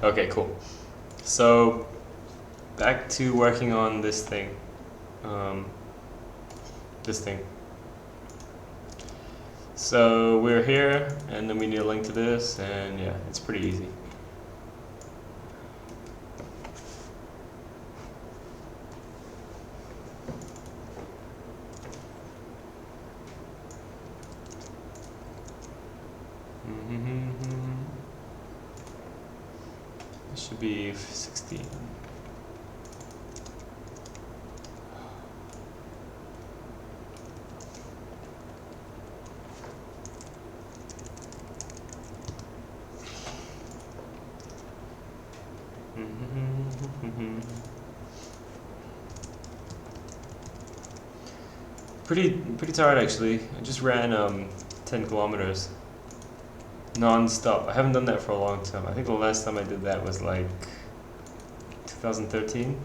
Okay, cool. So back to working on this thing. Um, this thing. So we're here, and then we need a link to this, and yeah, it's pretty easy. It should be 16. Pretty tired actually. I just ran 10 kilometers non-stop. I haven't done that for a long time. I think the last time I did that was like 2013.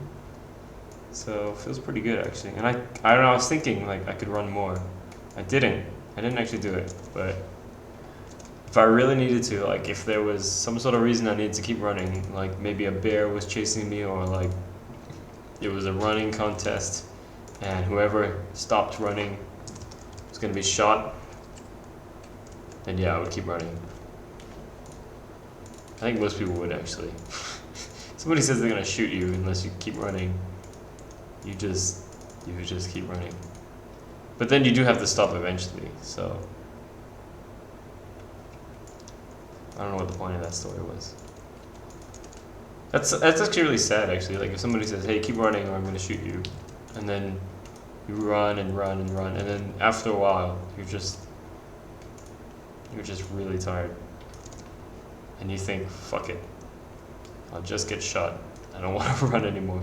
So it feels pretty good actually. And I don't know, I was thinking like I could run more. I didn't. I didn't actually do it, but if I really needed to, like if there was some sort of reason I needed to keep running, like maybe a bear was chasing me or like it was a running contest and whoever stopped running was going to be shot, then yeah, I would keep running. I think most people would actually. Somebody says they're going to shoot you unless you keep running. You just keep running. But then you do have to stop eventually, so I don't know what the point of that story was. That's actually really sad actually. Like if somebody says, "Hey, keep running or I'm going to shoot you." And then you run and run and run and then after a while you're just really tired. And you think, "Fuck it. I'll just get shot. I don't want to run anymore."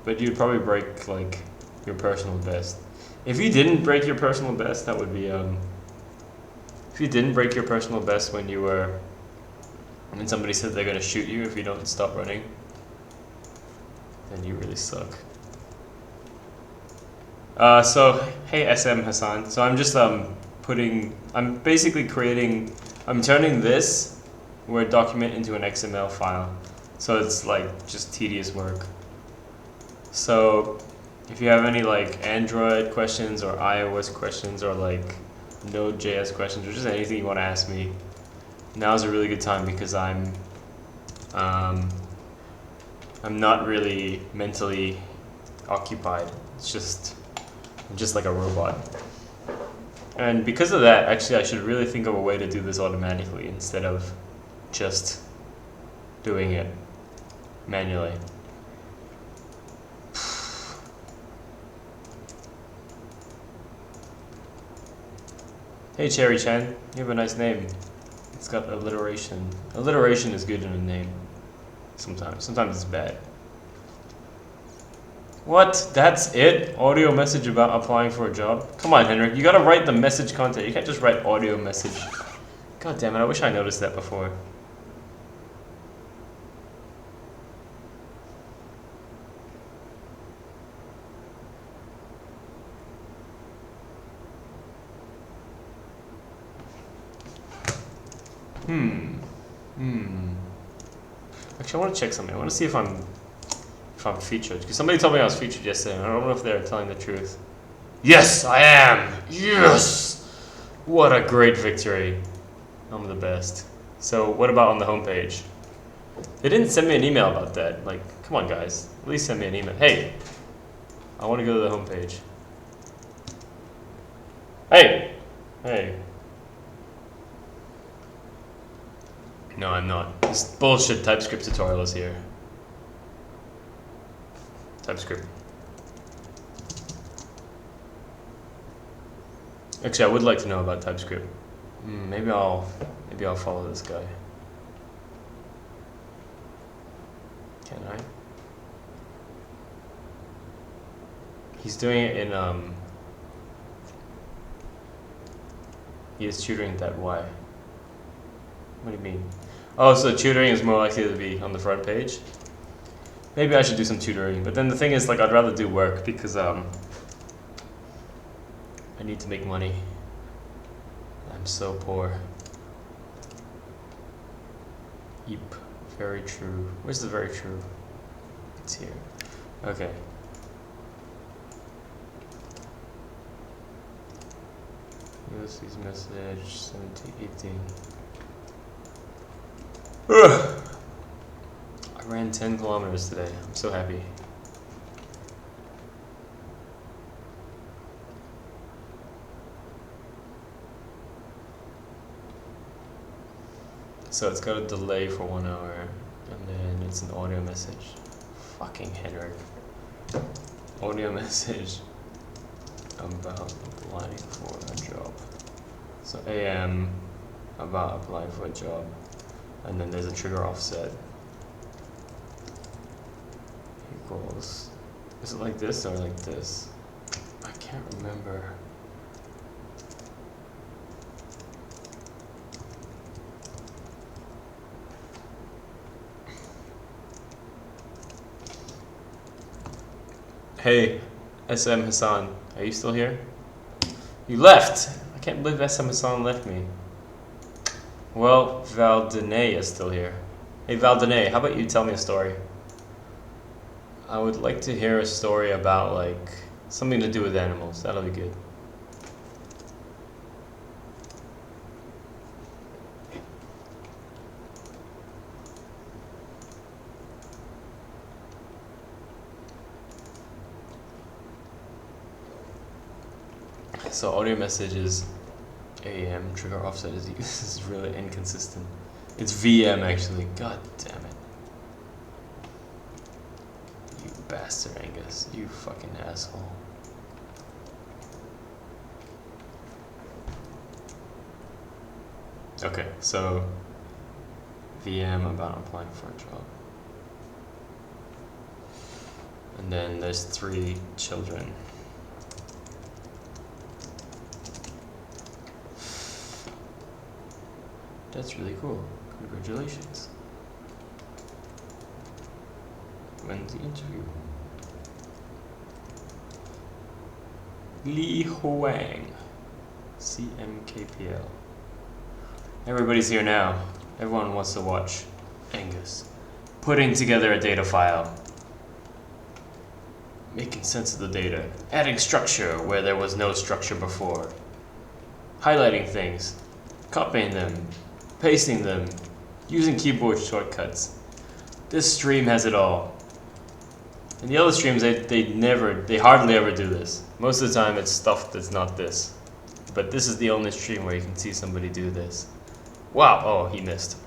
But you'd probably break like your personal best. If you didn't break your personal best, that would be if you didn't break your personal best when somebody said they're gonna shoot you if you don't stop running, then you really suck. So hey SM Hassan. So I'm just I'm basically I'm turning this Word document into an XML file. So it's like just tedious work. So if you have any like Android questions or iOS questions or like Node.js questions or just anything you want to ask me, now's a really good time because I'm not really mentally occupied. I'm just like a robot. And because of that, actually I should really think of a way to do this automatically instead of just doing it manually. Hey Cherry Chan, you have a nice name. It's got alliteration. Alliteration is good in a name. Sometimes it's bad. What? That's it? Audio message about applying for a job? Come on, Henrik. You gotta write the message content. You can't just write audio message. God damn it, I wish I noticed that before. Actually, I want to check something. I want to see if I'm featured. Because somebody told me I was featured yesterday, and I don't know if they're telling the truth. Yes, I am! Yes! What a great victory. I'm the best. So, what about on the homepage? They didn't send me an email about that. Like, come on, guys. At least send me an email. Hey! I want to go to the homepage. Hey! Hey. No, I'm not. This bullshit TypeScript tutorial is here. TypeScript. Actually, I would like to know about TypeScript. Maybe I'll follow this guy. Can I? He's doing it in he is tutoring at that Y. What do you mean? Oh, so tutoring is more likely to be on the front page? Maybe I should do some tutoring, but then the thing is, like, I'd rather do work because I need to make money. I'm so poor. Yep. Very true. Where's the very true? It's here. Okay. Ulysses message 1718. Ugh. I ran 10 kilometers today. I'm so happy. So it's got a delay for 1 hour, and then it's an audio message. Fucking Henrik. Audio message about applying for a job. So AM about applying for a job, and then there's a trigger offset equals. Is it like this or like this? I can't remember. Hey, SM Hassan, are you still here? You left! I can't believe SM Hassan left me. Well, Valdene is still here. Hey Valdene, how about you tell me a story? I would like to hear a story about, like, something to do with animals. That'll be good. So audio messages AM, trigger offset is this is really inconsistent. It's VM actually. God damn it. You bastard, Angus. You fucking asshole. Okay, so VM about applying for a job. And then there's 3 children. That's really cool. Congratulations. When's the interview? Li Huang, CMKPL. Everybody's here now. Everyone wants to watch Angus putting together a data file, making sense of the data, adding structure where there was no structure before, highlighting things, copying them, pasting them, using keyboard shortcuts. This stream has it all. In the other streams, they hardly ever do this. Most of the time, it's stuff that's not this. But this is the only stream where you can see somebody do this. Wow, oh, he missed.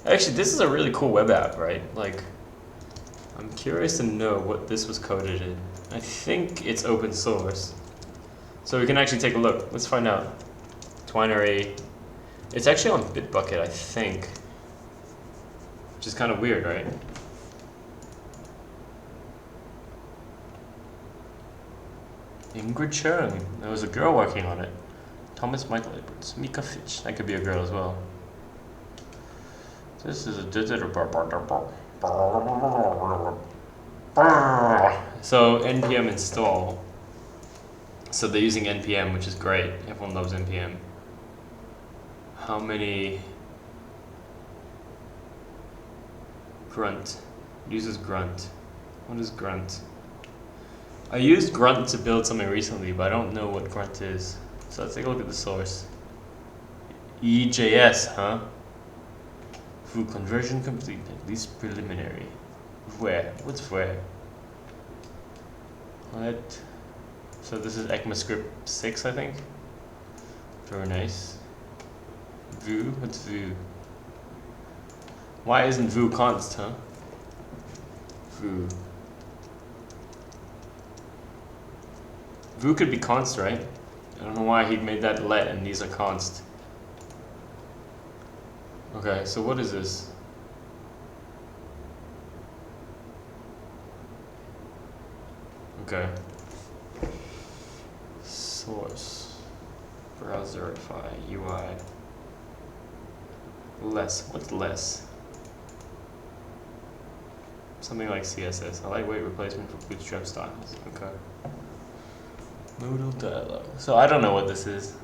Actually, this is a really cool web app, right? Like, I'm curious to know what this was coded in. I think it's open source. So we can actually take a look. Let's find out. Twinery. It's actually on Bitbucket, I think. Which is kind of weird, right? Ingrid Chung. There was a girl working on it. Thomas Michael Edwards. Mika Fitch. That could be a girl as well. This is a digital. So npm install. So they're using npm, which is great. Everyone loves npm. How many? Grunt. It uses grunt. What is grunt? I used grunt to build something recently, but I don't know what grunt is. So let's take a look at the source. EJS, huh? Foo conversion complete, at least preliminary. Where? What's where? What? So this is ECMAScript 6, I think. Very nice. Vue? What's Vue? Why isn't Vue const, huh? Vue. Vue could be const, right? I don't know why he made that let and these are const. Okay, so what is this? Okay. Source. Browserify UI. Less. What's less? Something like CSS. A lightweight replacement for Bootstrap styles. Okay. Modal dialog. So I don't know what this is.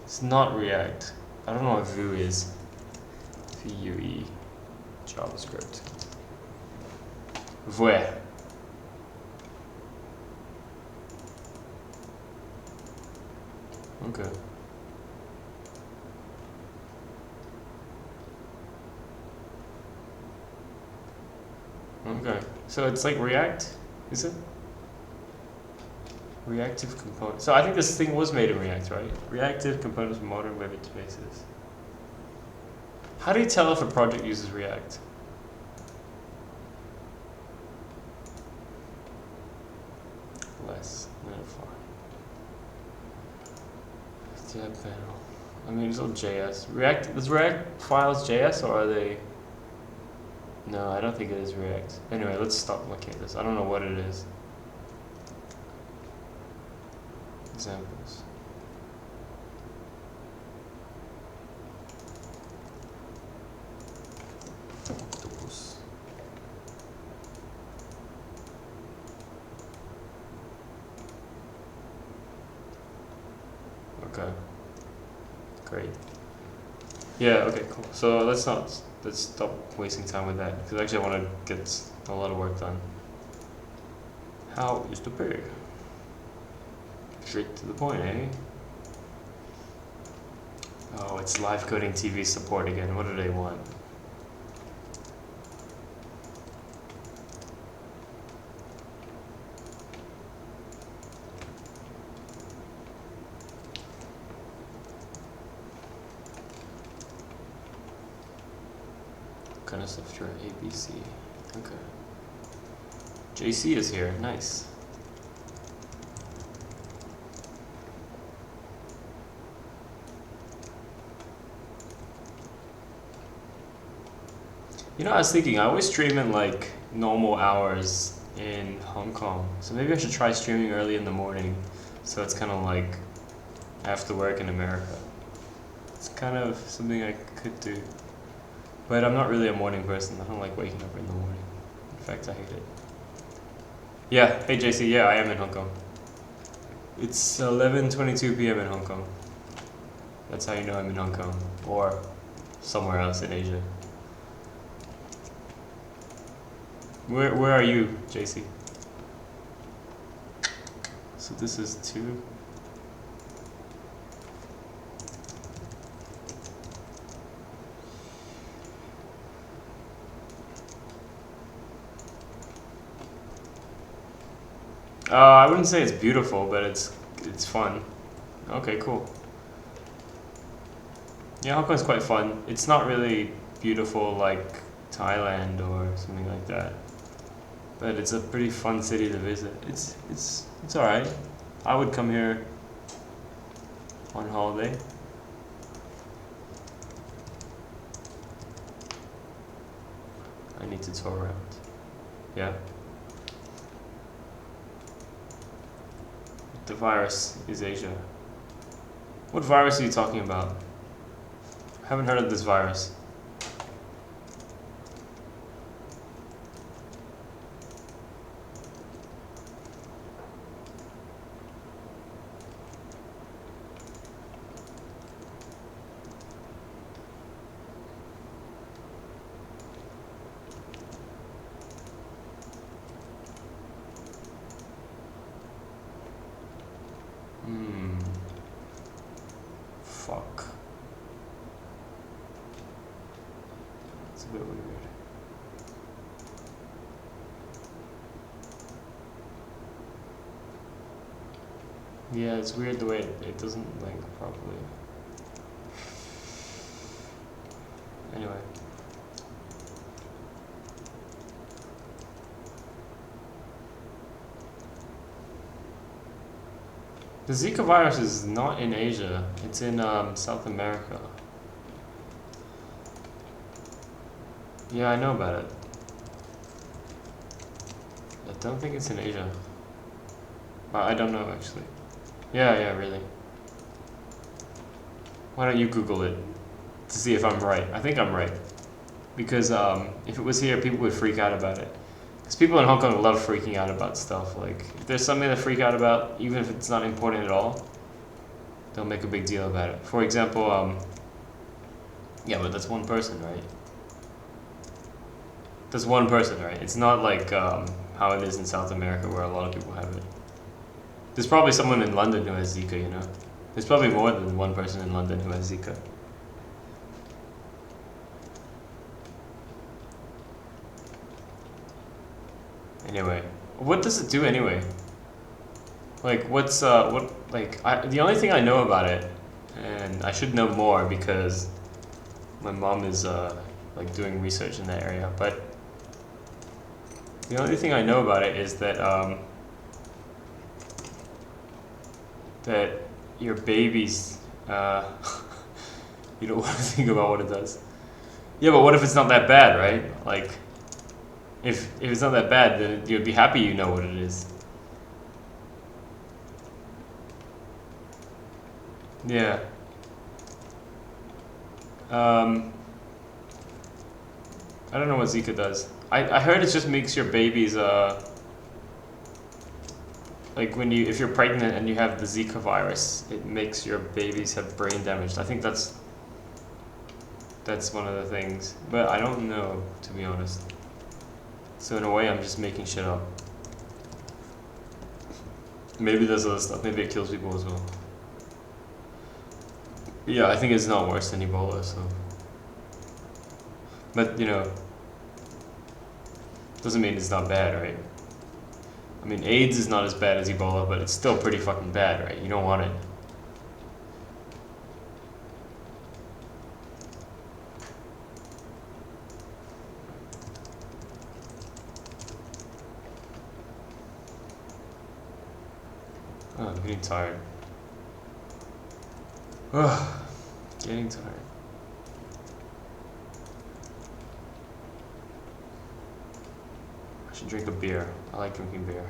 It's not React. I don't know what Vue is. Vue. JavaScript. Where? Okay. Okay. So it's like React, is it? Reactive components. So I think this thing was made in React, right? Reactive components for modern web interfaces. How do you tell if a project uses React? Less minify. Dev panel. I mean, it's all JS. React. Is React files JS or are they? No, I don't think it is React. Anyway, let's stop looking at this. I don't know what it is. Examples. Octopus. Okay. Great. Yeah, okay, cool. So let's stop wasting time with that, because actually I want to get a lot of work done. How is the pay? Straight to the point, eh? Oh, it's live coding TV support again. What do they want? What kind of software? ABC. Okay. JC is here. Nice. You know, I was thinking, I always stream in like normal hours in Hong Kong. So maybe I should try streaming early in the morning. So it's kind of like after work in America. It's kind of something I could do. But I'm not really a morning person. I don't like waking up in the morning. In fact, I hate it. Yeah, hey JC, yeah, I am in Hong Kong. It's 11:22 p.m. in Hong Kong. That's how you know I'm in Hong Kong. Or somewhere else in Asia. Where are you, JC? So this is 2. I wouldn't say it's beautiful, but it's fun. Okay, cool. Yeah, Hong Kong's quite fun. It's not really beautiful like Thailand or something like that. But it's a pretty fun city to visit. It's alright. I would come here on holiday. I need to tour around. Yeah. The virus is Asia. What virus are you talking about? I haven't heard of this virus. Fuck. It's a bit weird. Yeah, it's weird the way it doesn't link properly. Anyway. The Zika virus is not in Asia. It's in South America. Yeah, I know about it. I don't think it's in Asia. I don't know, actually. Yeah, really. Why don't you Google it to see if I'm right? I think I'm right. Because if it was here, people would freak out about it. Because people in Hong Kong love freaking out about stuff. Like, if there's something to freak out about, even if it's not important at all, they'll make a big deal about it. For example, yeah, but that's one person, right? That's one person, right? It's not like how it is in South America where a lot of people have it. There's probably someone in London who has Zika, you know? There's probably more than one person in London who has Zika. Anyway, what does it do anyway? Like, the only thing I know about it, and I should know more because my mom is like doing research in that area, but the only thing I know about it is that that your babies, you don't want to think about what it does. Yeah, but what if it's not that bad, right? Like, if it's not that bad, then you'd be happy you know what it is. Yeah. Um, I don't know what Zika does. I heard it just makes your babies like when you if you're pregnant and you have the Zika virus, it makes your babies have brain damage. I think that's one of the things, but I don't know, to be honest. So in a way, I'm just making shit up. Maybe there's other stuff. Maybe it kills people as well. Yeah, I think it's not worse than Ebola. So, but doesn't mean it's not bad, right? I mean, AIDS is not as bad as Ebola, but it's still pretty fucking bad, right? You don't want it. Oh, I'm getting tired. Ugh, getting tired. I should drink a beer. I like drinking beer.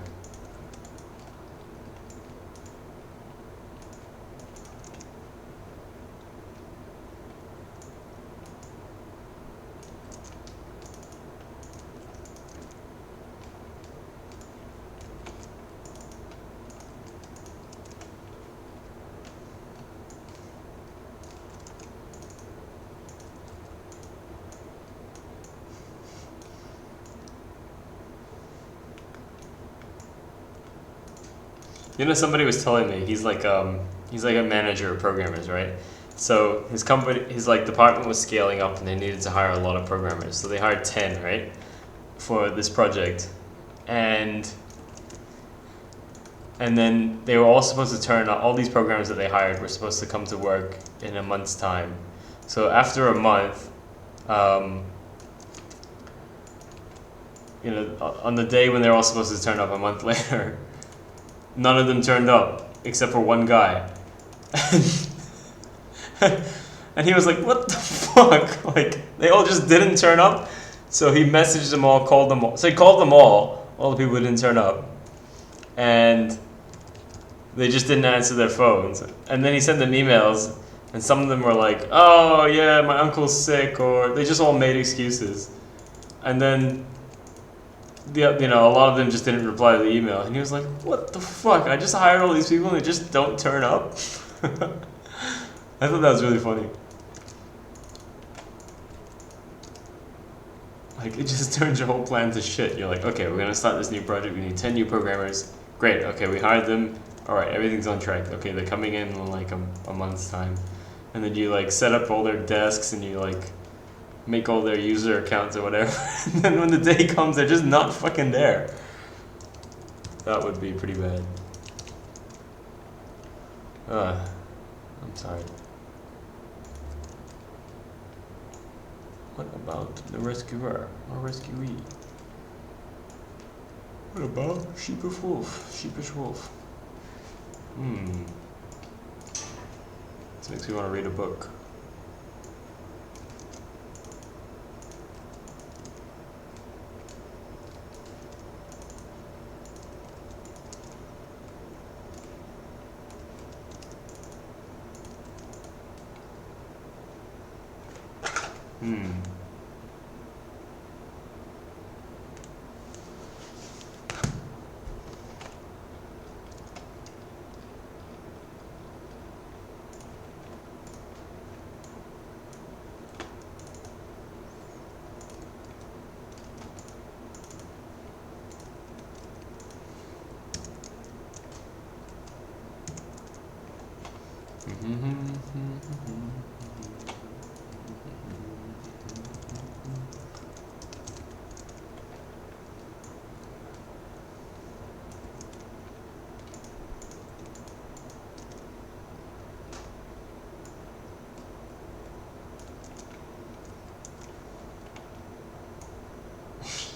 Somebody was telling me he's like a manager of programmers, right? So his like department was scaling up, and they needed to hire a lot of programmers. So they hired 10, right, for this project, and then they were all supposed to turn up. All these programmers that they hired were supposed to come to work in a month's time. So after a month, um, on the day when they're all supposed to turn up a month later, none of them turned up except for one guy. And he was like, "What the fuck?" Like, they all just didn't turn up. So he messaged them all, called them all. So he called them all the people who didn't turn up. And they just didn't answer their phones. And then he sent them emails, and some of them were like, "Oh, yeah, my uncle's sick," or they just all made excuses. And then a lot of them just didn't reply to the email, and he was like, "What the fuck? I just hired all these people and they just don't turn up." I thought that was really funny. Like, it just turns your whole plan to shit. You're like, okay, we're gonna start this new project. We need 10 new programmers. Great. Okay, we hired them. All right, everything's on track. Okay, they're coming in like a month's time, and then you like set up all their desks and you like make all their user accounts or whatever. And then when the day comes, they're just not fucking there. That would be pretty bad. I'm tired. What about the rescuer or rescuee? What about sheepish wolf? Sheepish wolf. This makes me want to read a book.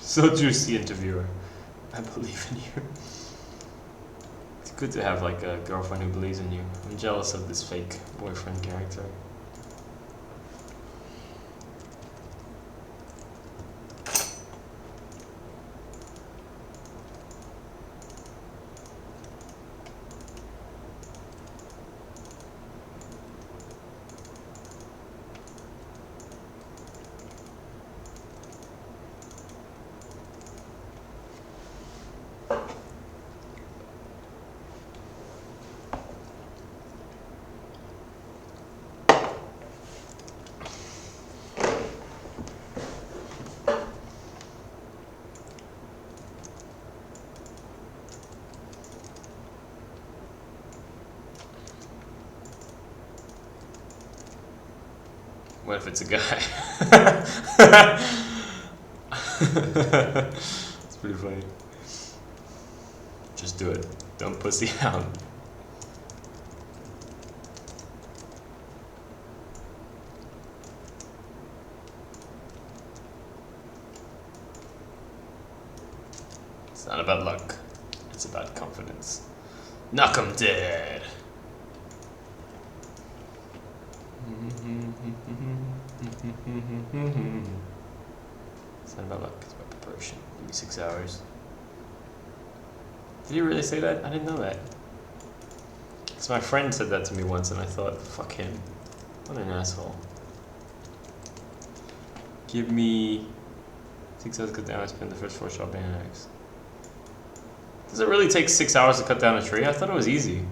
So juicy, interviewer. I believe in you. It's good to have like a girlfriend who believes in you. I'm jealous of this fake boyfriend character. What if it's a guy? It's pretty funny. Just do it. Don't pussy out. It's not about luck. It's about confidence. Knock 'em dead. It's not about luck, it's about preparation. Give me 6 hours. Did he really say that? I didn't know that. Because my friend said that to me once and I thought, fuck him. What an asshole. Give me 6 hours to cut down. I spend the first 4 shopping annex. Does it really take 6 hours to cut down a tree? I thought it was easy.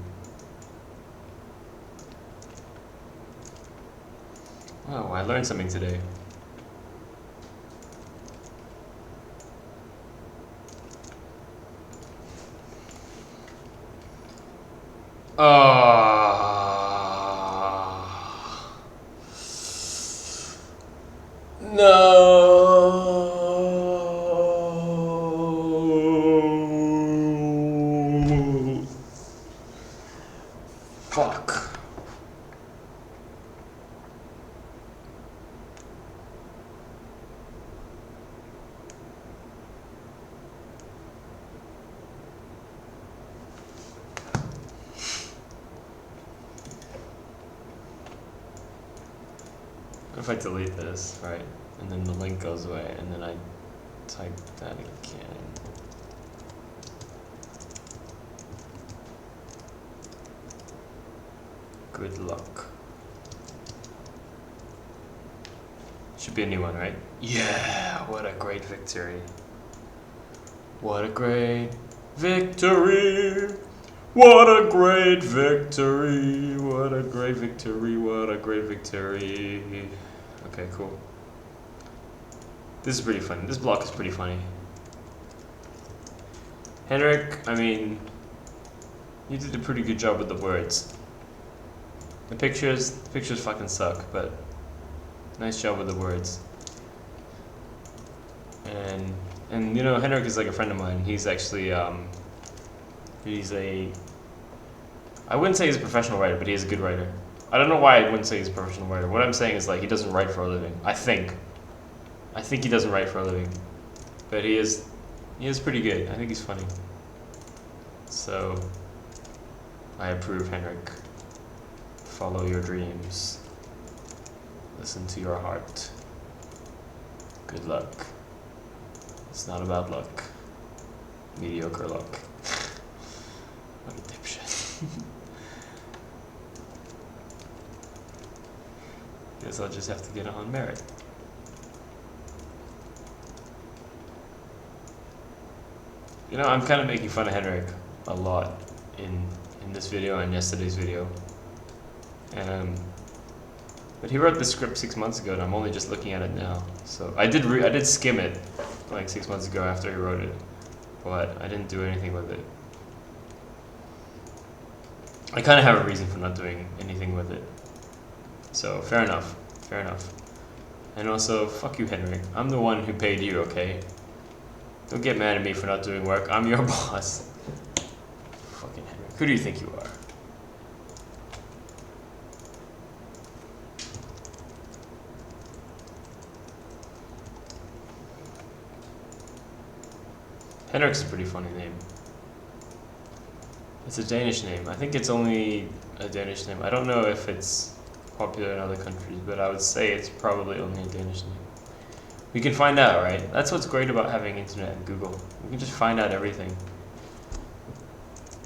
Oh, I learned something today. No. Fuck. What if I delete this, right? And then the link goes away, and then I type that again. Good luck. Should be a new one, right? Yeah, what a great victory. What a great victory. What a great victory. What a great victory. What a great victory. Okay, cool. This is pretty funny. This block is pretty funny. Henrik, I mean, you did a pretty good job with the words. The pictures fucking suck, but nice job with the words. And you know, Henrik is like a friend of mine. He's actually I wouldn't say he's a professional writer, but he is a good writer. I don't know why I wouldn't say he's a professional writer. What I'm saying is like he doesn't write for a living. I think he doesn't write for a living, but he is pretty good. I think he's funny. So I approve, Henrik. Follow your dreams. Listen to your heart. Good luck. It's not about luck. Mediocre luck. What a dipshit. Guess I'll just have to get it on merit. You know, I'm kind of making fun of Henrik a lot in this video and yesterday's video. But he wrote the script 6 months ago, and I'm only just looking at it now. So I did skim it like 6 months ago after he wrote it, but I didn't do anything with it. I kind of have a reason for not doing anything with it. So, fair enough. Fair enough. And also, fuck you, Henrik. I'm the one who paid you, okay? Don't get mad at me for not doing work. I'm your boss. Fucking Henrik. Who do you think you are? Henrik's a pretty funny name. It's a Danish name. I think it's only a Danish name. I don't know if it's popular in other countries, but I would say it's probably only a Danish name. We can find out, right? That's what's great about having internet and Google. We can just find out everything.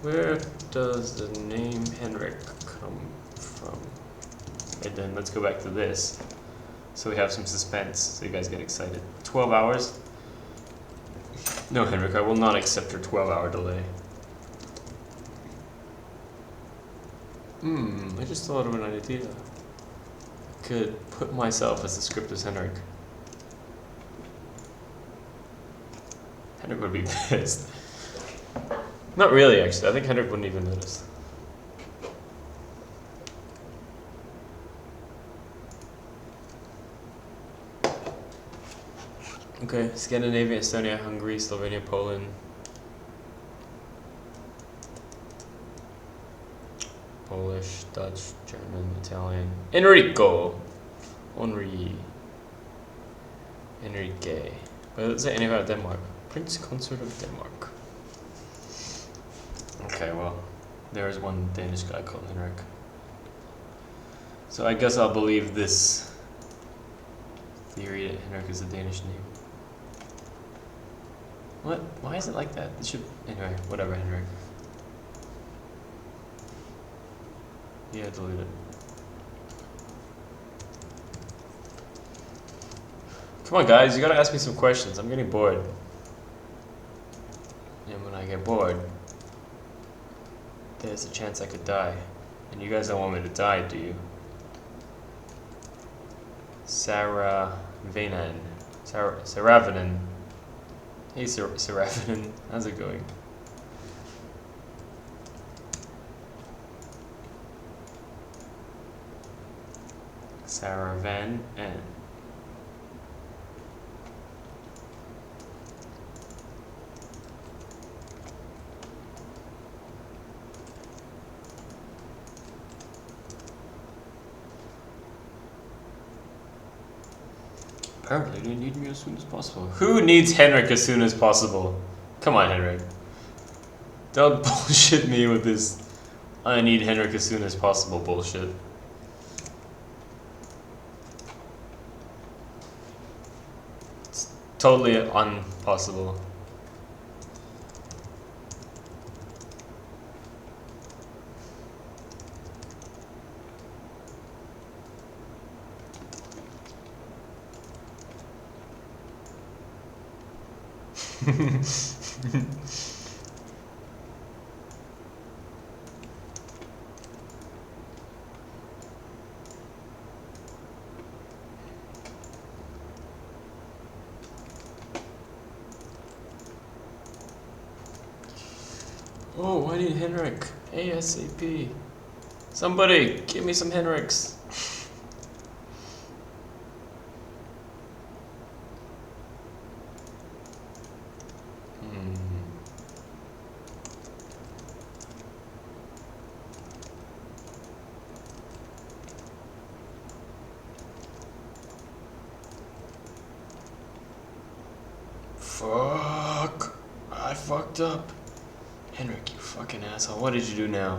Where does the name Henrik come from? And then let's go back to this. So we have some suspense, so you guys get excited. 12 hours? No, Henrik, I will not accept your 12-hour delay. I just thought of an idea. I could put myself as the script as Henrik. Henrik would be pissed. Not really, actually. I think Henrik wouldn't even notice. Okay, Scandinavia, Estonia, Hungary, Slovenia, Poland. Polish, Dutch, German, Italian. Enrico! Henri. Enrique. But let's say anything about Denmark. Prince Consort of Denmark. Okay, well, there's one Danish guy called Henrik. So I guess I'll believe this theory that Henrik is a Danish name. What? Why is it like that? It should. Anyway, whatever, Henrik. Yeah, delete it. Come on, guys, you gotta ask me some questions. I'm getting bored. And when I get bored, there's a chance I could die. And you guys don't want me to die, do you? Saravanan. Saravanan. Hey, Saravanan. How's it going? Saravanan. Apparently they need me as soon as possible. Who needs Henrik as soon as possible? Come on, Henrik. Don't bullshit me with this I need Henrik as soon as possible bullshit. It's totally impossible. Oh, I need Henrik. ASAP. Somebody, give me some Henriks. Fuck. I fucked up. Henrik, you fucking asshole. What did you do now?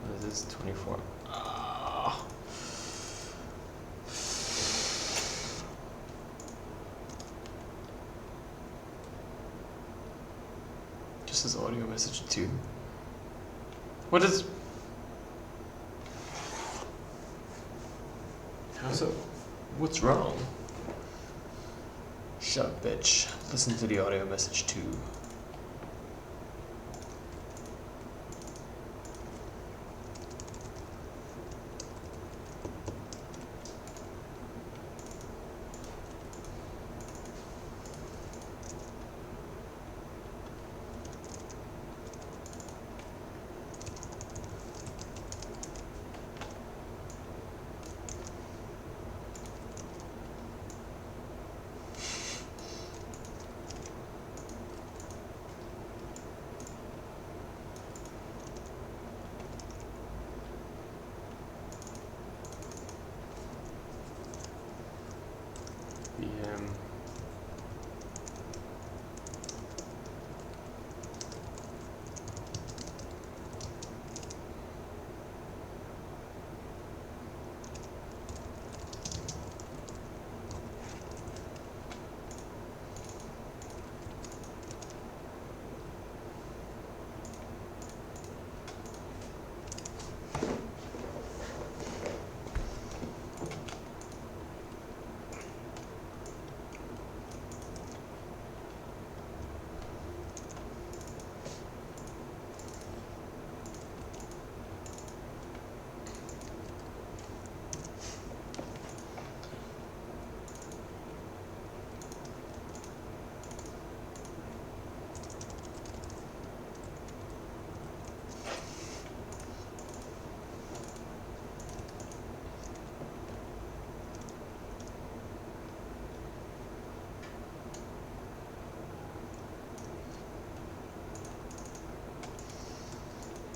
What is this? 24. Oh. Just as audio message 2. What is... So, what's wrong? Shut up, bitch. Listen to the audio message too.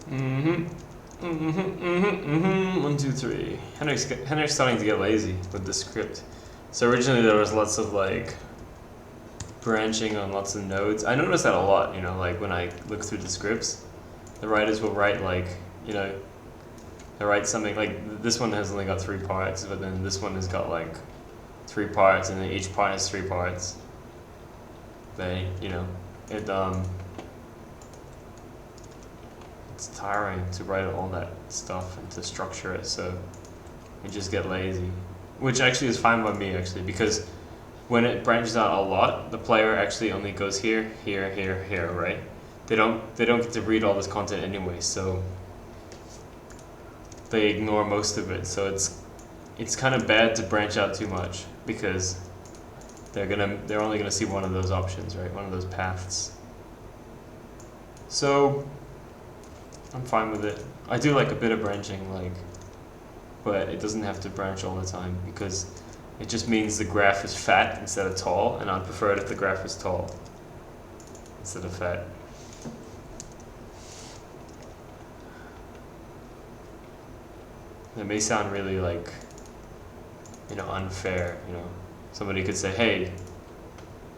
One, two, three. Henrik's starting to get lazy with the script. So originally there was lots of like branching on lots of nodes. I noticed that a lot, you know, like when I look through the scripts, the writers will write like, you know, they write something like this one has only got 3 parts, but then this one has got like 3 parts, and then each part has 3 parts. They, you know, it's tiring to write all that stuff and to structure it, so you just get lazy, which actually is fine by me actually, because when it branches out a lot, the player actually only goes here, here, here, here, right? They don't get to read all this content anyway, so they ignore most of it. So it's kind of bad to branch out too much, because they're only gonna see one of those options, right? One of those paths. So I'm fine with it. I do like a bit of branching, like, but it doesn't have to branch all the time, because it just means the graph is fat instead of tall, and I'd prefer it if the graph is tall instead of fat. That may sound really like, you know, unfair, you know. Somebody could say, hey,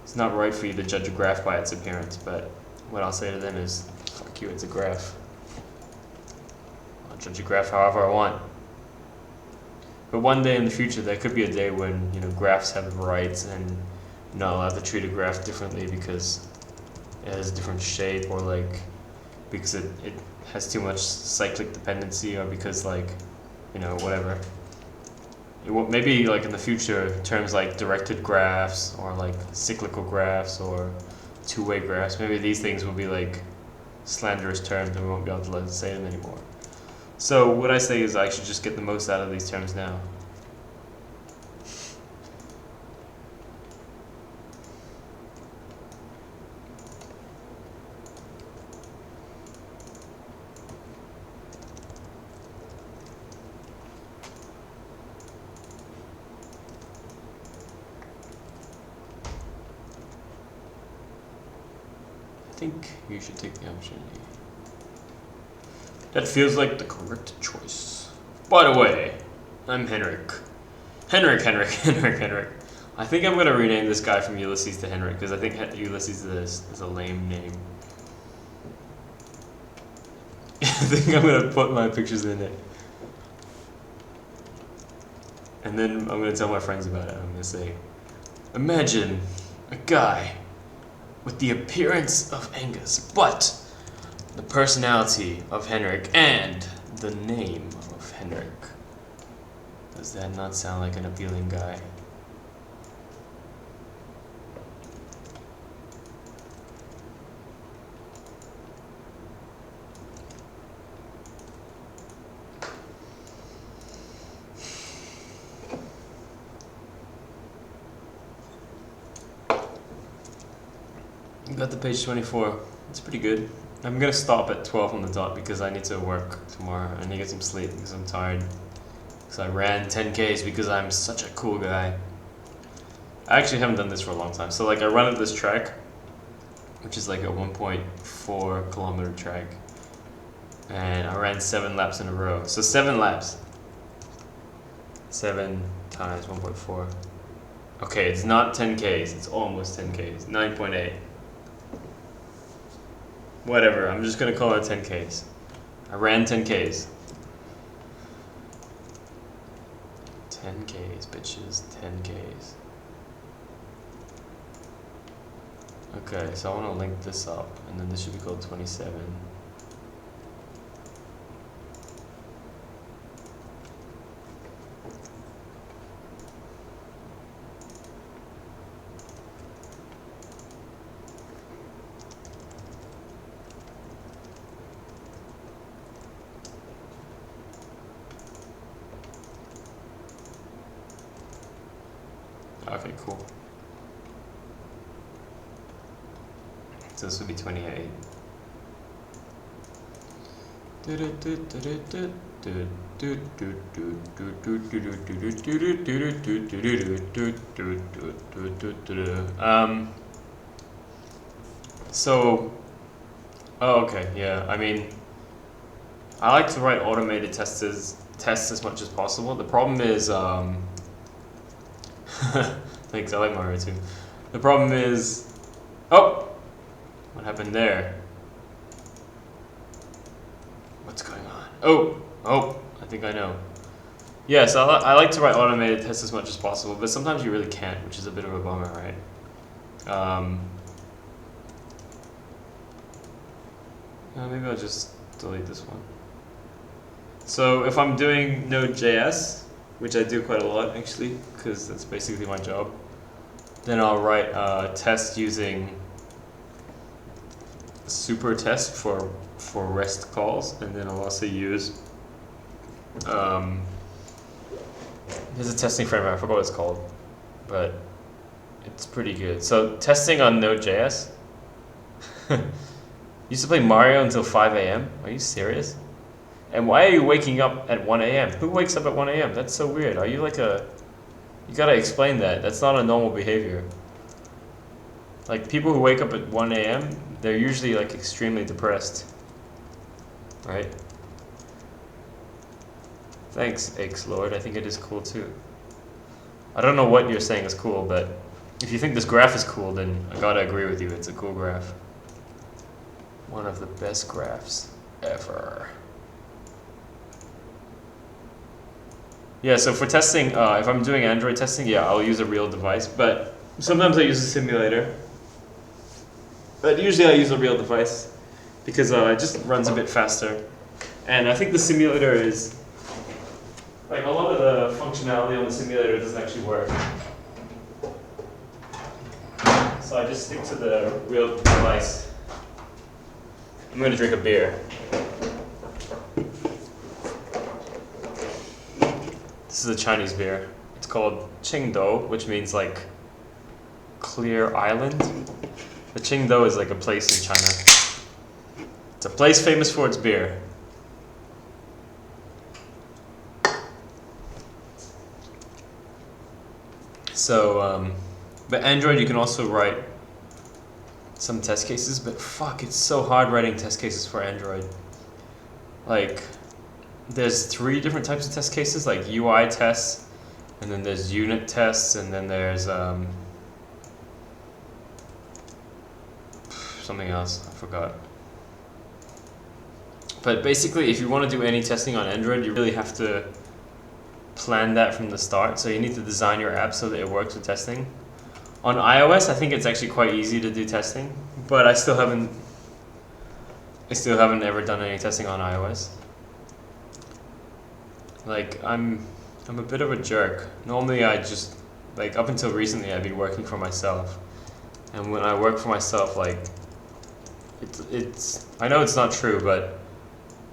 it's not right for you to judge a graph by its appearance, but what I'll say to them is, fuck you, it's a graph. I'll judge a graph however I want. But one day in the future, there could be a day when, you know, graphs have rights and you're not allowed to treat a graph differently because it has a different shape, or like because it has too much cyclic dependency, or because like, you know, whatever. Maybe like in the future, terms like directed graphs or like cyclical graphs or two-way graphs, maybe these things will be like slanderous terms and we won't be able to let us say them anymore. So what I say is I should just get the most out of these terms now. I think you should take the opportunity. That feels like the correct choice. By the way, I'm Henrik. Henrik. I think I'm gonna rename this guy from Ulysses to Henrik, because I think Ulysses is a lame name. I think I'm gonna put my pictures in it. And then I'm gonna tell my friends about it. I'm gonna say, imagine a guy with the appearance of Angus, but the personality of Henrik and the name of Henrik. Does that not sound like an appealing guy? Got the page 24. It's pretty good. I'm gonna stop at 12 on the dot because I need to work tomorrow. I need to get some sleep because I'm tired. Because I ran 10Ks because I'm such a cool guy. I actually haven't done this for a long time. So like I run at this track, which is like a 1.4 kilometer track. And I ran 7 laps in a row. So 7 laps. 7 times 1.4. Okay, it's not 10Ks. It's almost 10Ks. 9.8. Whatever, I'm just gonna call it 10Ks. I ran 10Ks. 10Ks, bitches, 10Ks. Okay, so I wanna link this up, and then this should be called 27. Okay, cool. So this would be 28. So, oh, okay, yeah, I mean, I like to write automated tests as much as possible. The problem is, thanks, I like Mario too. The problem is, oh, what happened there? What's going on? Oh, I think I know. Yes, I like to write automated tests as much as possible, but sometimes you really can't, which is a bit of a bummer, right? Maybe I'll just delete this one. So if I'm doing Node.js, which I do quite a lot actually, because that's basically my job, then I'll write a test using super test for REST calls, and then I'll also use there's a testing framework, I forgot what it's called, but it's pretty good. So testing on Node.js. Used to play Mario until 5 a.m. Are you serious? And why are you waking up at 1 a.m.? Who wakes up at 1 a.m.? That's so weird. Are you like a... You gotta explain that. That's not a normal behavior. Like, people who wake up at 1 a.m., they're usually like extremely depressed. Right? Thanks, Aches Lord. I think it is cool too. I don't know what you're saying is cool, but if you think this graph is cool, then I gotta agree with you. It's a cool graph. One of the best graphs ever. Yeah, so for testing, if I'm doing Android testing, yeah, I'll use a real device, but sometimes I use a simulator. But usually I use a real device because it just runs a bit faster. And I think the simulator is, like, a lot of the functionality on the simulator doesn't actually work. So I just stick to the real device. I'm going to drink a beer. This is a Chinese beer. It's called Qingdou, which means like clear island. The Qingdou is like a place in China. It's a place famous for its beer. So, but Android you can also write some test cases, but fuck, it's so hard writing test cases for Android. Like, there's 3 different types of test cases, like UI tests, and then there's unit tests, and then there's something else, I forgot. But basically, if you want to do any testing on Android, you really have to plan that from the start. So you need to design your app so that it works with testing. On iOS, I think it's actually quite easy to do testing, but I still haven't ever done any testing on iOS. Like, I'm a bit of a jerk. Normally I just, like, up until recently I've been working for myself. And when I work for myself, like, it's I know it's not true, but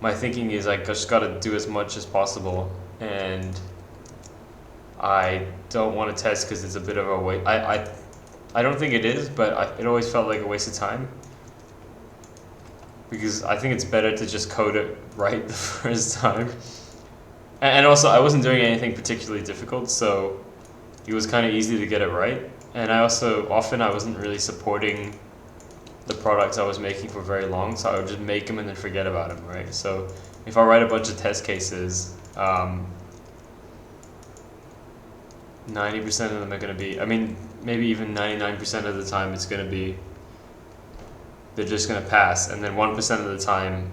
my thinking is like, I just gotta do as much as possible, and I don't want to test because it's a bit of a waste. I don't think it is, but it always felt like a waste of time. Because I think it's better to just code it right the first time. And also, I wasn't doing anything particularly difficult, so it was kind of easy to get it right. And I also, often I wasn't really supporting the products I was making for very long, so I would just make them and then forget about them, right? So if I write a bunch of test cases, 90% of them are going to be, I mean, maybe even 99% of the time it's going to be, they're just going to pass. And then 1% of the time,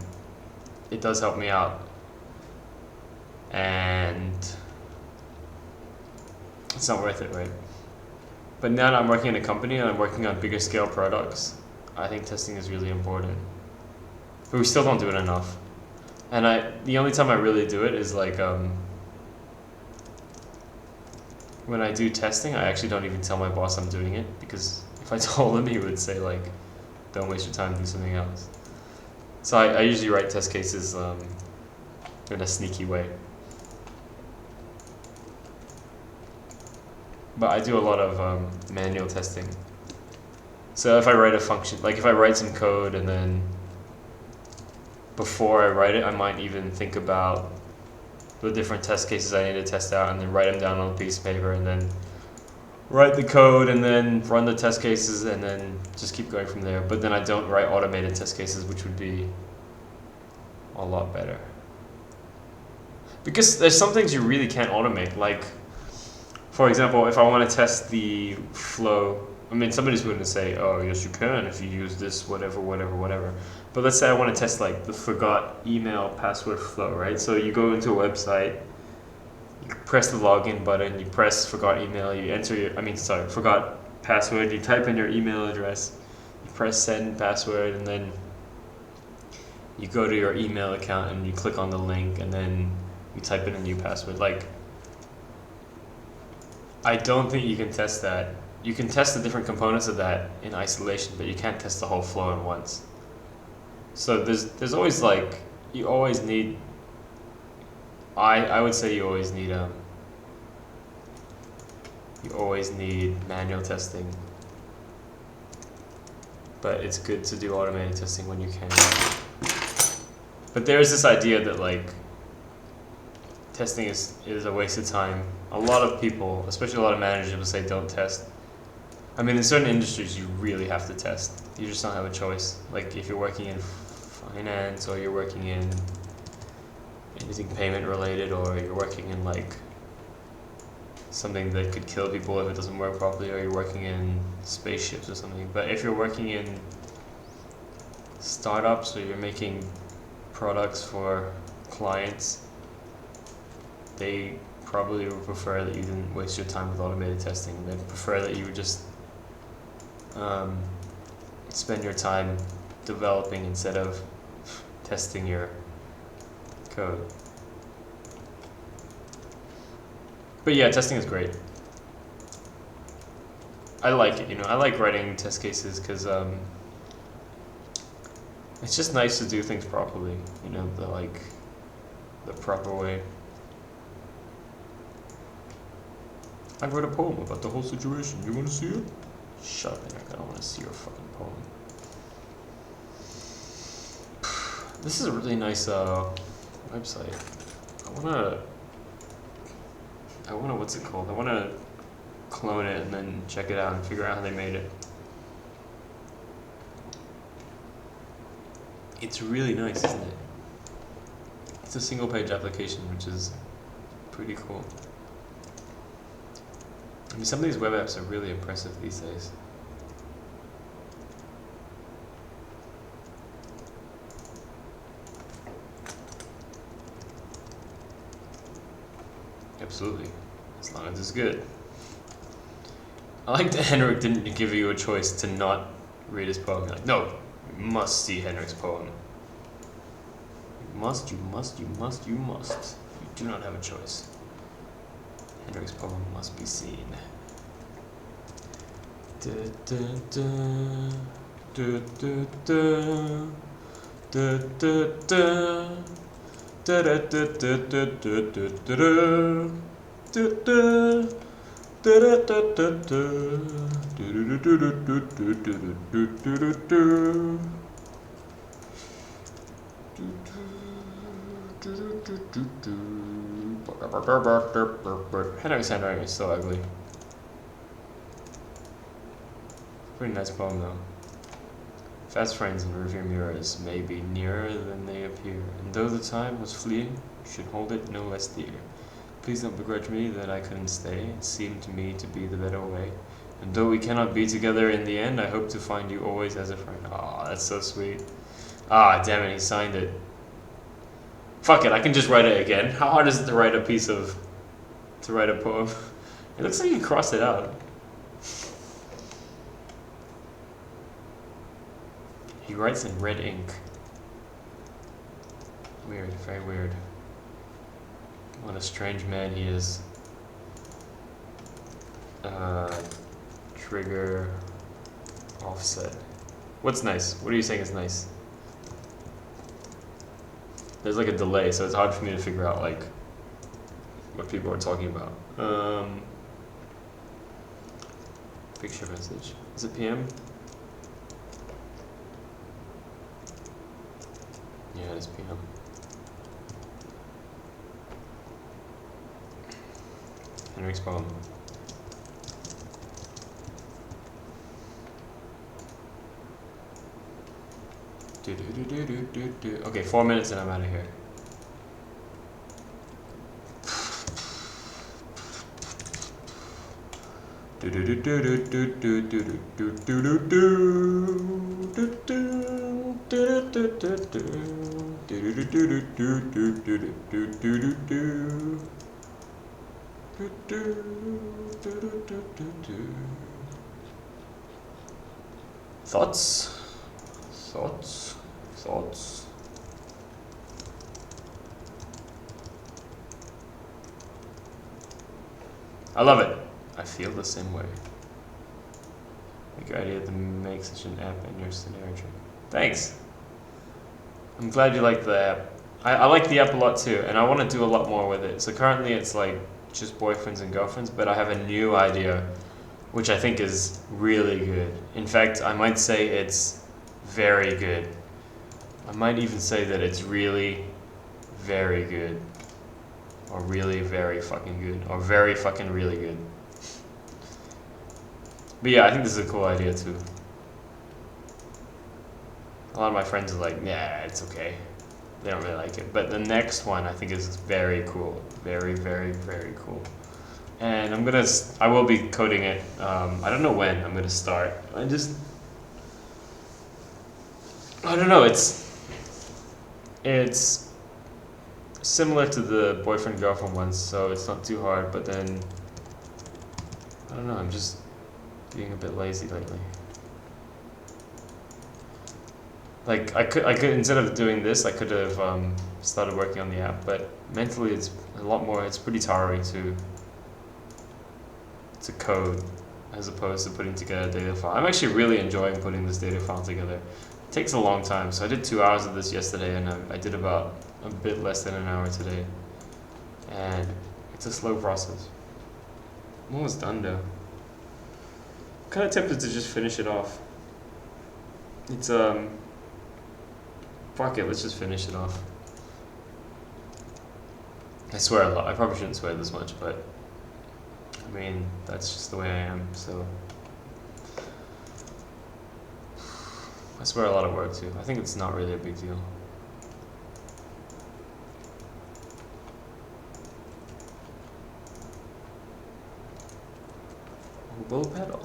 it does help me out. And it's not worth it, right? But now that I'm working in a company and I'm working on bigger scale products, I think testing is really important. But we still don't do it enough. And the only time I really do it is like, when I do testing, I actually don't even tell my boss I'm doing it, because if I told him, he would say like, don't waste your time, do something else. So I usually write test cases in a sneaky way. But I do a lot of manual testing. So if I write a function, like if I write some code and then before I write it, I might even think about the different test cases I need to test out and then write them down on a piece of paper and then write the code and then run the test cases and then just keep going from there. But then I don't write automated test cases, which would be a lot better. Because there's some things you really can't automate. Like, for example, if I want to test the flow, I mean, somebody's going to say, "Oh, yes, you can if you use this, whatever, whatever, whatever." But let's say I want to test like the forgot email password flow, right? So you go into a website, you press the login button, you press forgot email, you enter your, forgot password, you type in your email address, you press send password, and then you go to your email account and you click on the link, and then you type in a new password. Like, I don't think you can test that. You can test the different components of that in isolation, but you can't test the whole flow at once. So there's always like, you always need, I would say you always need manual testing, but it's good to do automated testing when you can. But there's this idea that like testing is a waste of time. A lot of people, especially a lot of managers, will say don't test. I mean, in certain industries you really have to test. You just don't have a choice. Like if you're working in finance, or you're working in anything payment related, or you're working in like something that could kill people if it doesn't work properly, or you're working in spaceships or something. But if you're working in startups, or you're making products for clients, they probably would prefer that you didn't waste your time with automated testing. They'd prefer that you would just spend your time developing instead of testing your code. But yeah, testing is great. I like it, I like writing test cases because it's just nice to do things properly, the proper way. I wrote a poem about the whole situation. You want to see it? Shut up, Eric. I don't want to see your fucking poem. This is a really nice website. I wanna what's it called? I wanna clone it and then check it out and figure out how they made it. It's really nice, isn't it? It's a single page application, which is pretty cool. I mean, some of these web apps are really impressive these days. Absolutely, as long as it's good. I like that Henrik didn't give you a choice to not read his poem. You're like, no, you must see Henrik's poem. You must, you must, you must, you must. You do not have a choice. Henrik's poem must be seen. Da, da, da, da, da, da, da, da, da. Da da da da da da da da da da da da da da. Henrik's handwriting is so ugly. Pretty nice poem though. Fast friends and rearview mirrors may be nearer than they appear, and though the time was fleeting, you should hold it no less dear. Please don't begrudge me that I couldn't stay, it seemed to me to be the better way. And though we cannot be together in the end, I hope to find you always as a friend. Aw, that's so sweet. Ah, damn it, he signed it. Fuck it, I can just write it again. How hard is it to write a poem? It looks like you crossed it out. He writes in red ink. Weird, very weird. What a strange man he is. Trigger, offset. What's nice? What are you saying is nice? There's like a delay, so it's hard for me to figure out like what people are talking about. Picture message. Is it PM? Yeah, it's PM. Henrik's poem. Okay, 4 minutes and I'm out of here. Thoughts? Thoughts? Thoughts? I love it. I feel the same way. Like your idea to make such an app in your scenario. Thanks. I'm glad you like the app. I like the app a lot too, and I want to do a lot more with it. So currently it's like just boyfriends and girlfriends, but I have a new idea, which I think is really good. In fact, I might say it's very good. I might even say that it's really very good. Or really very fucking good. Or very fucking really good. But yeah, I think this is a cool idea too. A lot of my friends are like, nah, it's okay. They don't really like it. But the next one I think is very cool. Very, very, very cool. And I will be coding it. I don't know when I'm gonna start. I don't know, it's similar to the boyfriend girlfriend ones, so it's not too hard, but then I don't know, I'm just being a bit lazy lately. Like I could instead of doing this, I could have started working on the app, but mentally it's a lot more. It's pretty tiring to code as opposed to putting together a data file. I'm actually really enjoying putting this data file together. It takes a long time, so I did 2 hours of this yesterday, and I did about a bit less than an hour today, and it's a slow process. I'm almost done though. I'm kind of tempted to just finish it off. It's fuck it, let's just finish it off. I swear a lot. I probably shouldn't swear this much, but I mean, that's just the way I am, so. I swear a lot of work too. I think it's not really a big deal. Will pedal.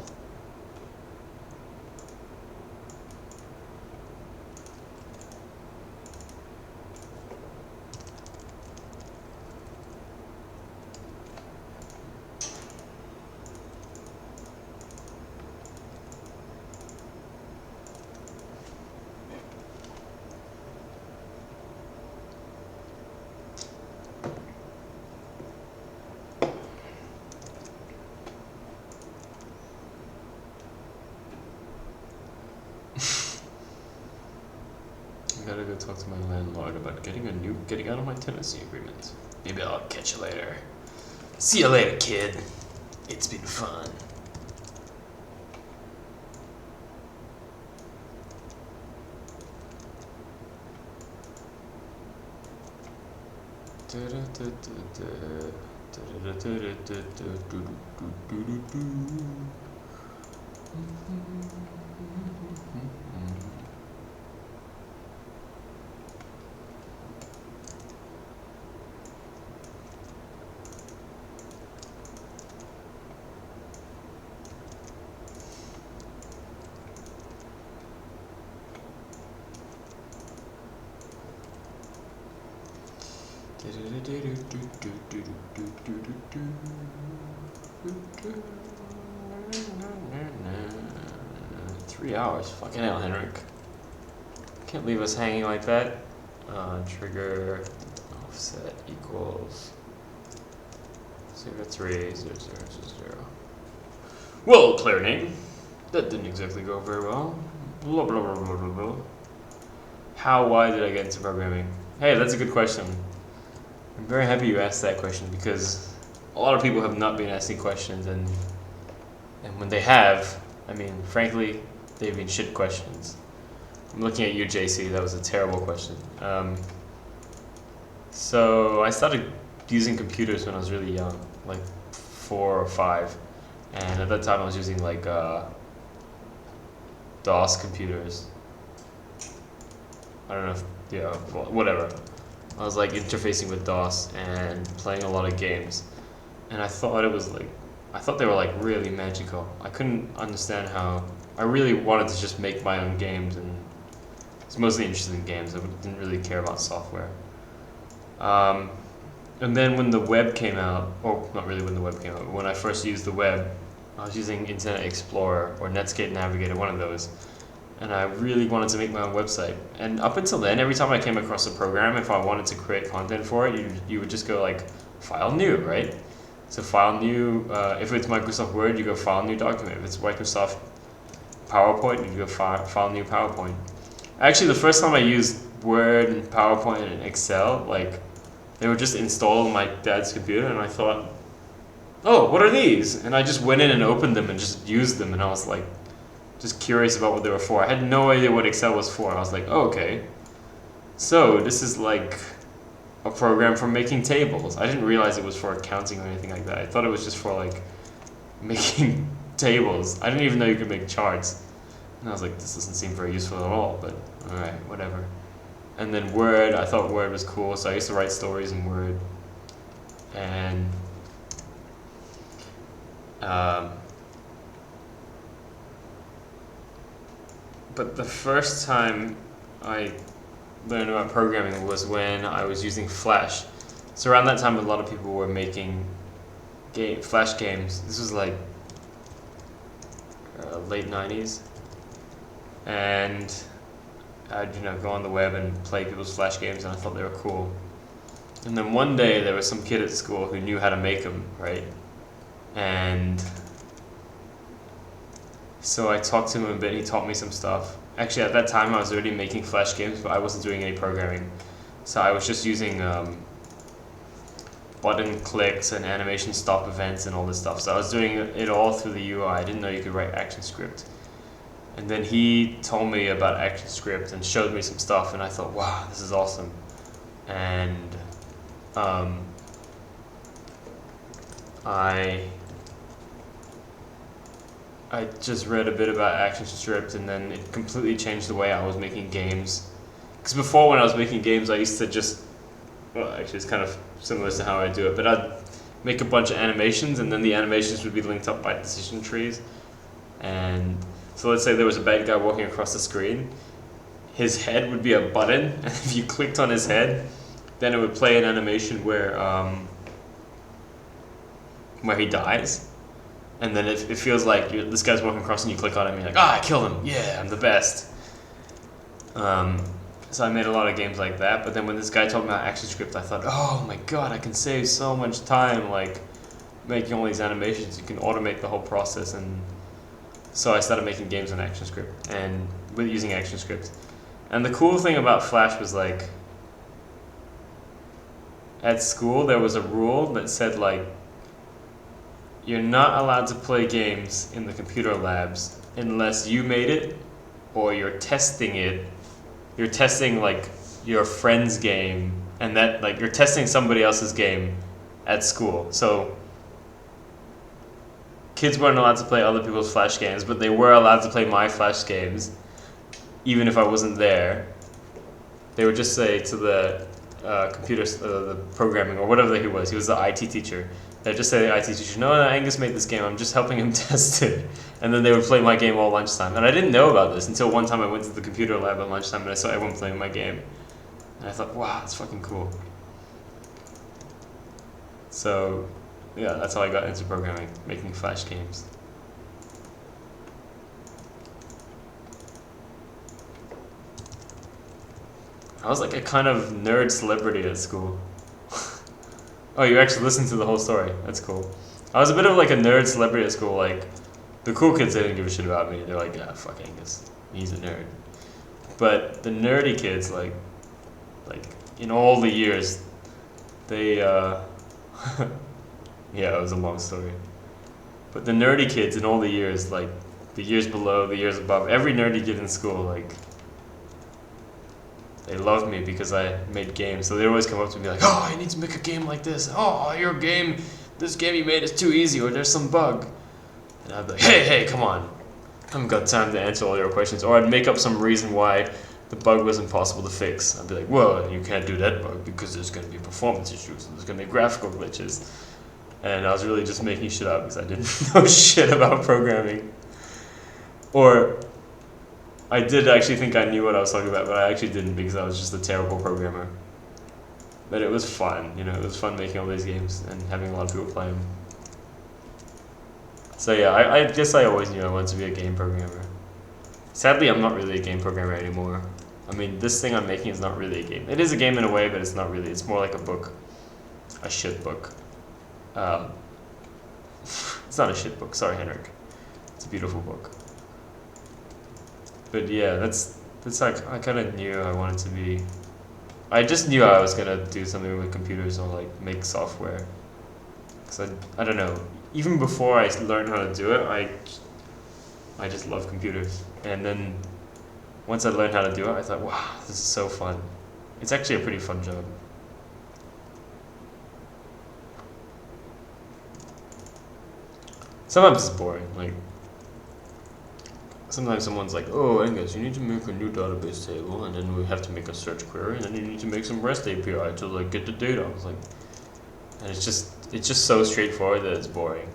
I gotta go talk to my landlord about getting out of my tenancy agreement. Maybe I'll catch you later. See you later, kid. It's been fun. Three hours, fucking hell, Henrik. Can't leave us hanging like that. Trigger offset equals 0.30000. Well, player name. That didn't exactly go very well. Blah blah blah blah blah blah. Why did I get into programming? Hey, that's a good question. I'm very happy you asked that question because a lot of people have not been asking questions, and when they have, I mean, frankly, they've been shit questions. I'm looking at you, JC. That was a terrible question. So I started using computers when I was really young, like 4 or 5, and at that time I was using like DOS computers. I don't know if, yeah, whatever. I was like interfacing with DOS and playing a lot of games, and I thought it was like I thought they were like really magical. I couldn't understand how. I really wanted to just make my own games, and I was mostly interested in games. I didn't really care about software. Um, and then when the web came out, or not really when the web came out, but when I first used the web, I was using Internet Explorer or Netscape Navigator, one of those. And I really wanted to make my own website. And up until then, every time I came across a program, if I wanted to create content for it, you would just go like, file new, right? So file new, if it's Microsoft Word, you go file new document. If it's Microsoft PowerPoint, you go file new PowerPoint. Actually, the first time I used Word and PowerPoint and Excel, like, they were just installed on my dad's computer, and I thought, oh, what are these? And I just went in and opened them and just used them, and I was like, just curious about what they were for. I had no idea what Excel was for. I was like, oh, okay. So this is like a program for making tables. I didn't realize it was for accounting or anything like that. I thought it was just for like making tables. I didn't even know you could make charts. And I was like, this doesn't seem very useful at all, but alright, whatever. And then Word, I thought Word was cool, so I used to write stories in Word. And but the first time I learned about programming was when I was using Flash. So around that time, a lot of people were making Flash games. This was like late 90s. And I'd go on the web and play people's Flash games, and I thought they were cool. And then one day there was some kid at school who knew how to make them, right? And so I talked to him a bit, he taught me some stuff. Actually, at that time I was already making Flash games, but I wasn't doing any programming. So I was just using button clicks and animation stop events and all this stuff. So I was doing it all through the UI. I didn't know you could write ActionScript. And then he told me about ActionScript and showed me some stuff, and I thought, wow, this is awesome. And I just read a bit about ActionScript, and then it completely changed the way I was making games. Because before, when I was making games, I used to just, well, actually it's kind of similar to how I do it, but I'd make a bunch of animations, and then the animations would be linked up by decision trees. And so let's say there was a bad guy walking across the screen. His head would be a button, and if you clicked on his head, then it would play an animation where he dies. And then it feels like this guy's walking across and you click on him and you're like, I killed him, yeah, I'm the best. So I made a lot of games like that, but then when this guy told me about ActionScript, I thought, oh my god, I can save so much time, like, making all these animations. You can automate the whole process, and so I started making games on ActionScript, and using ActionScript. And the cool thing about Flash was, like, at school there was a rule that said, like, you're not allowed to play games in the computer labs unless you made it or you're testing it. You're testing like your friend's game, and that like you're testing somebody else's game at school. So kids weren't allowed to play other people's Flash games, but they were allowed to play my Flash games even if I wasn't there. They would just say to the the programming or whatever he was the IT teacher. They'd just say to the IT teacher, no, Angus made this game, I'm just helping him test it. And then they would play my game all lunchtime. And I didn't know about this until one time I went to the computer lab at lunchtime and I saw everyone playing my game. And I thought, wow, that's fucking cool. So, yeah, that's how I got into programming, making Flash games. I was like a kind of nerd celebrity at school. Oh, you actually listened to the whole story. That's cool. I was a bit of like a nerd celebrity at school. Like, the cool kids, they didn't give a shit about me. They're like, yeah, fuck Angus. He's a nerd. But the nerdy kids, like in all the years, they, yeah, it was a long story. But the nerdy kids in all the years, like, the years below, the years above, every nerdy kid in school, like, they loved me because I made games. So they'd always come up to me like, oh, you need to make a game like this. Oh, this game you made is too easy, or there's some bug. And I'd be like, hey, come on. I haven't got time to answer all your questions. Or I'd make up some reason why the bug was impossible to fix. I'd be like, well, you can't do that bug because there's going to be performance issues, and there's going to be graphical glitches. and I was really just making shit up because I didn't know shit about programming. Or I did actually think I knew what I was talking about, but I actually didn't because I was just a terrible programmer. But it was fun, you know, it was fun making all these games and having a lot of people play them. So yeah, I guess I always knew I wanted to be a game programmer. Sadly, I'm not really a game programmer anymore. I mean, this thing I'm making is not really a game. It is a game in a way, but it's not really. It's more like a book. A shit book. Um, it's not a shit book, sorry Henrik. It's a beautiful book. But yeah, that's like, I kind of knew I wanted to be. I just knew I was gonna do something with computers or like make software. Cause I don't know. Even before I learned how to do it, I just love computers. And then once I learned how to do it, I thought, wow, this is so fun. It's actually a pretty fun job. Sometimes it's boring. Like sometimes someone's like, oh, Angus, you need to make a new database table, and then we have to make a search query, and then you need to make some REST API to like get the data. I was like, and it's just so straightforward that it's boring.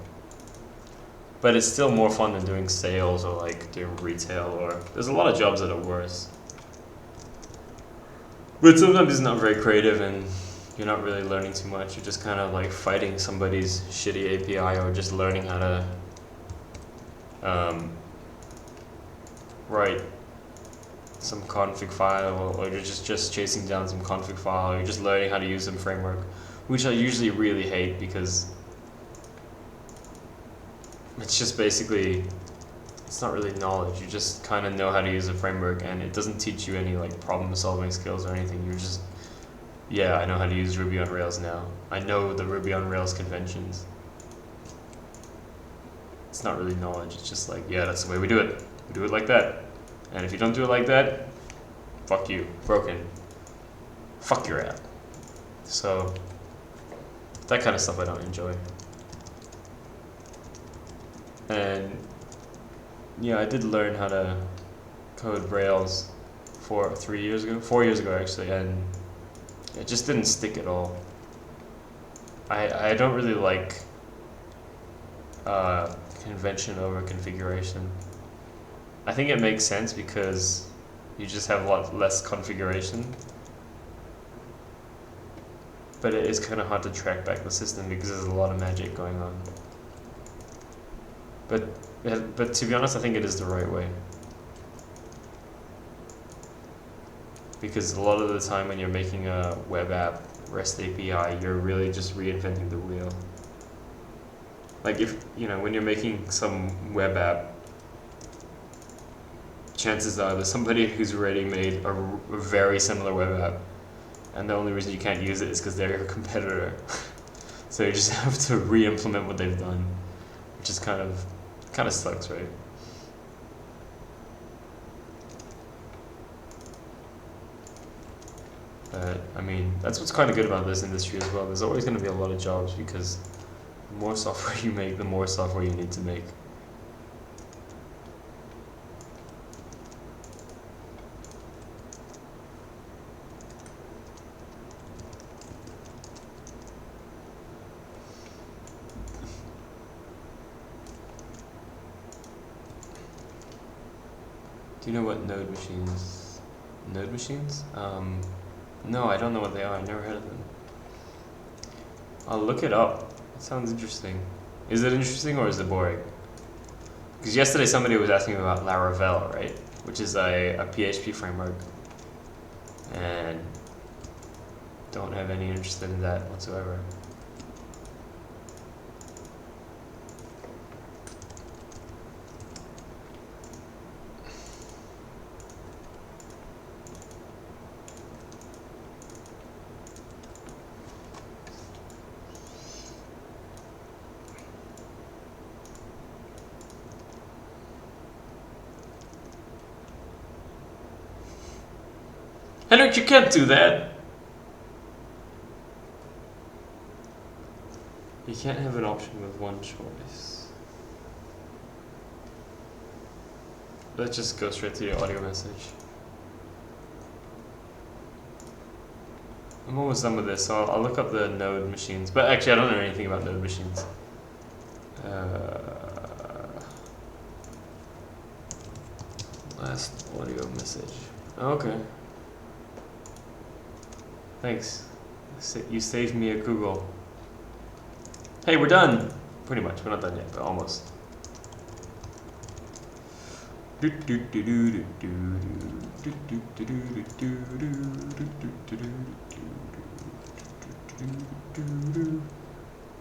But it's still more fun than doing sales or like doing retail, or there's a lot of jobs that are worse. But sometimes it's not very creative and you're not really learning too much. You're just kind of like fighting somebody's shitty API or just learning how to write some config file, or you're just chasing down some config file, or you're just learning how to use some framework, which I usually really hate because it's just basically, it's not really knowledge. You just kind of know how to use a framework, and it doesn't teach you any like problem solving skills or anything. You're just, yeah, I know how to use Ruby on Rails now. I know the Ruby on Rails conventions. It's not really knowledge. It's just like, yeah, that's the way we do it. We do it like that. And if you don't do it like that, fuck you. Broken. Fuck your app. So that kind of stuff I don't enjoy. And yeah, I did learn how to code Rails 4 years ago actually, and it just didn't stick at all. I don't really like convention over configuration. I think it makes sense because you just have a lot less configuration, but it is kind of hard to track back the system because there's a lot of magic going on. But to be honest, I think it is the right way. Because a lot of the time when you're making a web app, REST API, you're really just reinventing the wheel. Like if, you know, when you're making some web app, chances are there's somebody who's already made a very similar web app, and the only reason you can't use it is because they're your competitor. So you just have to re-implement what they've done, which is kind of sucks, right? But I mean, that's what's kind of good about this industry as well. There's always going to be a lot of jobs because the more software you make, the more software you need to make. Do you know what node machines? Node machines? No, I don't know what they are. I never heard of them. I'll look it up. It sounds interesting. Is it interesting or is it boring? Because yesterday somebody was asking me about Laravel, right? Which is a PHP framework. And don't have any interest in that whatsoever. Henrik, you can't do that. You can't have an option with one choice. Let's just go straight to your audio message. I'm almost done with this, so I'll look up the node machines. But actually, I don't know anything about node machines. Last audio message. Okay. Thanks. You saved me at Google. Hey, we're done. Pretty much. We're not done yet, but almost.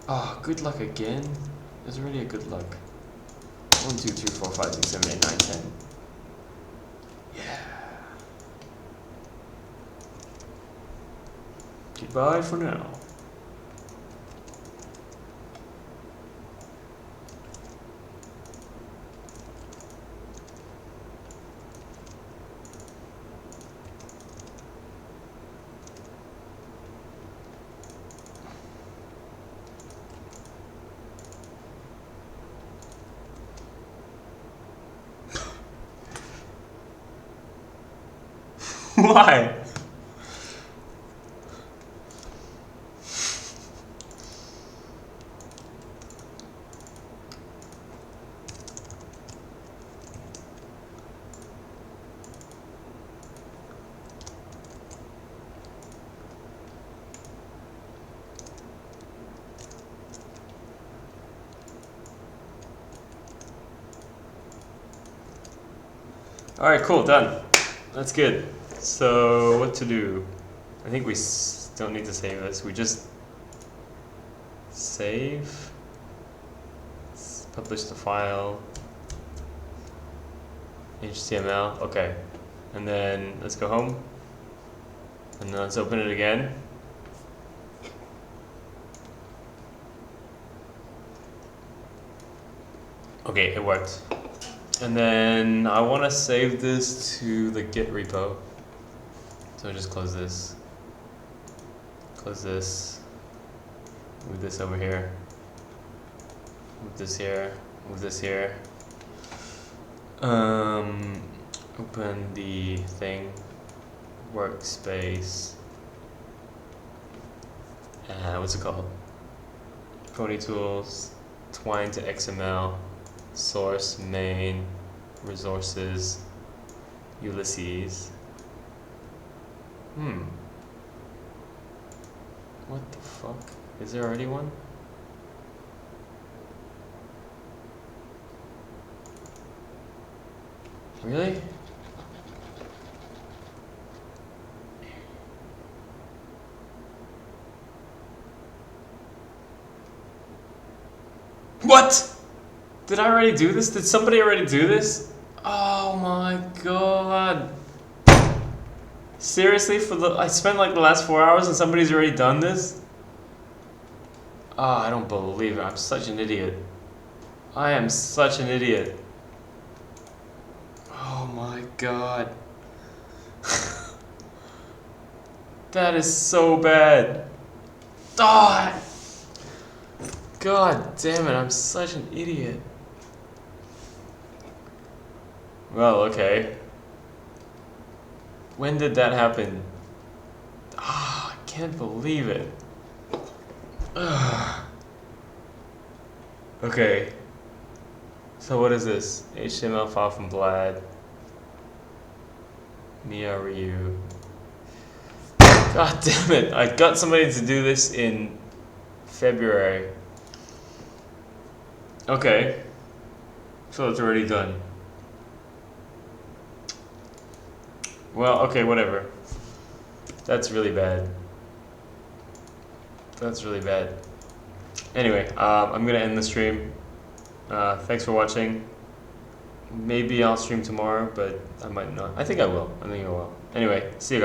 Oh, good luck again. There's already a good luck. 1, 2, 3, 4, 5, 6, 7, 8, 9, 10. Yeah. Goodbye for now. Why? Alright, cool, done. That's good. So, what to do? I think we don't need to save this. We just save, publish the file, HTML, okay. And then let's go home. And then let's open it again. Okay, it worked. And then I want to save this to the Git repo. So just close this. Close this. Move this over here. Move this here. Move this here. Open the thing. Workspace. What's it called? Pony Tools. Twine to XML. Source, main, resources, Ulysses. What the fuck? Is there already one? Really? What? Did I already do this? Did somebody already do this? Oh my god. Seriously, I spent like the last 4 hours and somebody's already done this? Oh, I don't believe it. I'm such an idiot. I am such an idiot. Oh my god. That is so bad. Oh, god damn it, I'm such an idiot. Well, okay. When did that happen? Ah, I can't believe it. Ugh. Okay. So what is this? HTML file from Vlad. Mia Ryu. God damn it. I got somebody to do this in February. Okay. So it's already done. Well, okay, whatever. That's really bad. That's really bad. Anyway, I'm gonna end the stream. Thanks for watching. Maybe I'll stream tomorrow, but I might not. I think I will. Anyway, see you guys.